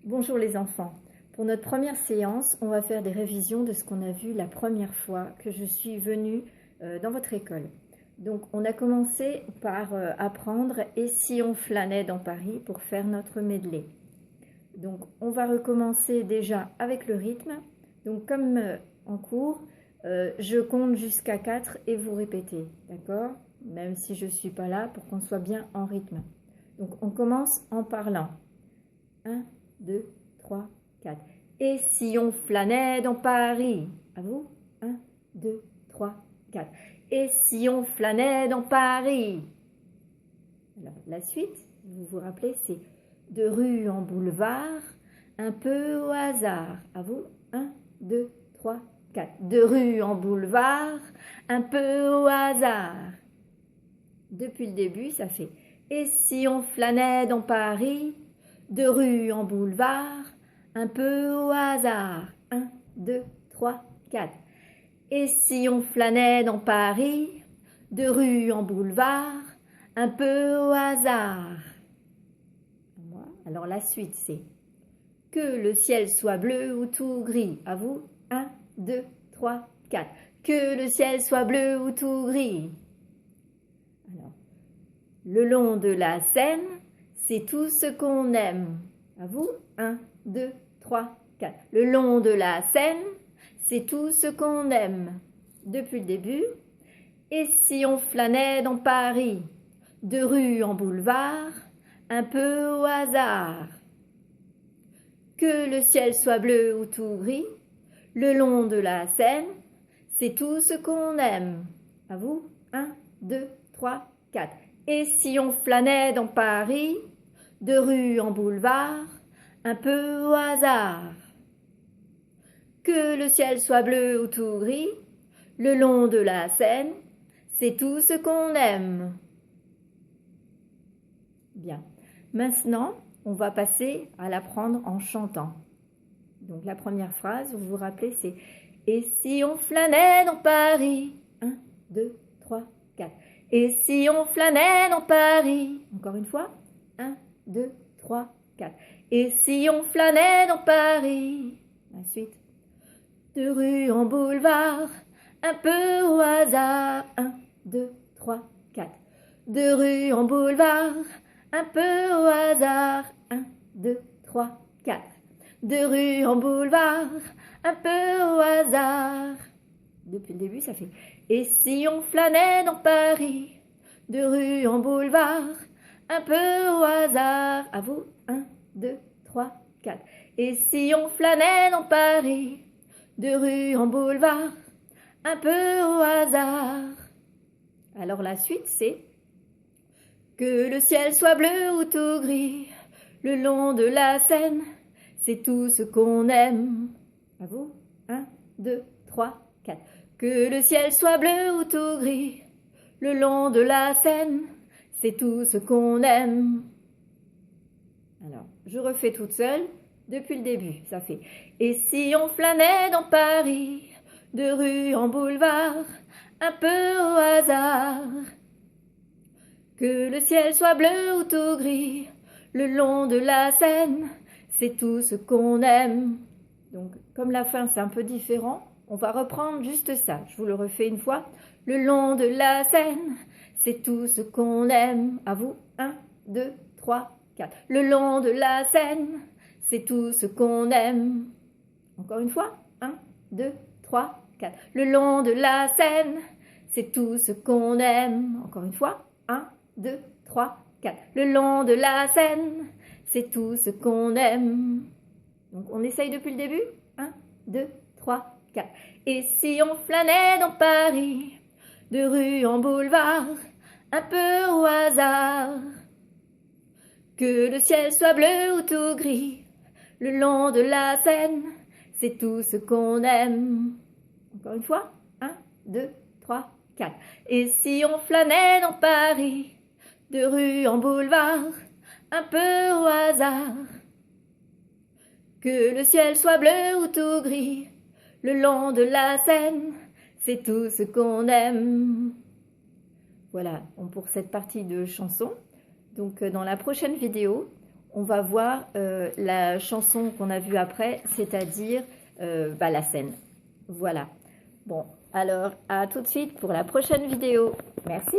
Bonjour les enfants. Pour notre première séance, on va faire des révisions de ce qu'on a vu la première fois que je suis venue dans votre école. Donc on a commencé par apprendre « Et si on flânait dans Paris » pour faire notre medley. Donc on va recommencer déjà avec le rythme. Donc comme en cours, je compte jusqu'à 4 et vous répétez, d'accord? Même si je ne suis pas là pour qu'on soit bien en rythme. Donc on commence en parlant. 1, 2, 3, 4. Et si on flânait dans Paris? À vous? 1, 2, 3, 4. Et si on flânait dans Paris? Alors, la suite, vous vous rappelez, c'est de rue en boulevard, un peu au hasard. À vous? 1, 2, 3, 4. De rue en boulevard, un peu au hasard. Depuis le début, ça fait et si on flânait dans Paris? De rue en boulevard, un peu au hasard. 1, 2, 3, 4. Et si on flânait dans Paris? De rue en boulevard, un peu au hasard. Alors la suite c'est que le ciel soit bleu ou tout gris. À vous? 1, 2, 3, 4. Que le ciel soit bleu ou tout gris. Alors, le long de la Seine, c'est tout ce qu'on aime. À vous? 1, 2, 3, 4. Le long de la Seine, c'est tout ce qu'on aime. Depuis le début. Et si on flânait dans Paris? De rue en boulevard, un peu au hasard. Que le ciel soit bleu ou tout gris, le long de la Seine, c'est tout ce qu'on aime. À vous? 1, 2, 3, 4. Et si on flânait dans Paris? De rue en boulevard, un peu au hasard. Que le ciel soit bleu ou tout gris, le long de la Seine, c'est tout ce qu'on aime. Bien. Maintenant, on va passer à l'apprendre en chantant. Donc la première phrase, vous vous rappelez, c'est « Et si on flânait dans Paris ?» 1, 2, 3, 4. Et si on flânait dans Paris? Encore une fois. 1, 2, 3, 4. Et si on flânait dans Paris? Ensuite. De rue en boulevard, un peu au hasard. 1, 2, 3, 4. De rue en boulevard, un peu au hasard. 1, 2, 3, 4. De rue en boulevard, un peu au hasard. Depuis le début, ça fait « Et si on flânait dans Paris? De rue en boulevard, un peu au hasard. » À vous? 1, 2, 3, 4. Et si on flânait dans Paris? De rue en boulevard, un peu au hasard. Alors la suite, c'est que le ciel soit bleu ou tout gris, le long de la Seine, c'est tout ce qu'on aime. À vous? 1, 2, 3, 4. Que le ciel soit bleu ou tout gris, le long de la Seine, c'est tout ce qu'on aime. Alors, je refais toute seule depuis le début. Ça fait « Et si on flânait dans Paris, de rue en boulevard, un peu au hasard? Que le ciel soit bleu ou tout gris, le long de la Seine, c'est tout ce qu'on aime. » Donc, comme la fin c'est un peu différent, on va reprendre juste ça. Je vous le refais une fois. Le long de la Seine, c'est tout ce qu'on aime. À vous? 1, 2, 3, 4. Le long de la Seine, c'est tout ce qu'on aime. Encore une fois. 1, 2, 3, 4. Le long de la Seine, c'est tout ce qu'on aime. Encore une fois. 1, 2, 3, 4. Le long de la Seine, c'est tout ce qu'on aime. Donc on essaye depuis le début. 1, 2, 3, 4. Et si on flânait dans Paris, de rue en boulevard, un peu au hasard? Que le ciel soit bleu ou tout gris, le long de la Seine, c'est tout ce qu'on aime. Encore une fois. 1, 2, 3, 4. Et si on flânait dans Paris, de rue en boulevard, un peu au hasard? Que le ciel soit bleu ou tout gris, le long de la Seine, c'est tout ce qu'on aime. Voilà pour cette partie de chanson. Donc dans la prochaine vidéo, on va voir la chanson qu'on a vue après, c'est-à-dire la scène. Voilà. Bon, alors à tout de suite pour la prochaine vidéo. Merci.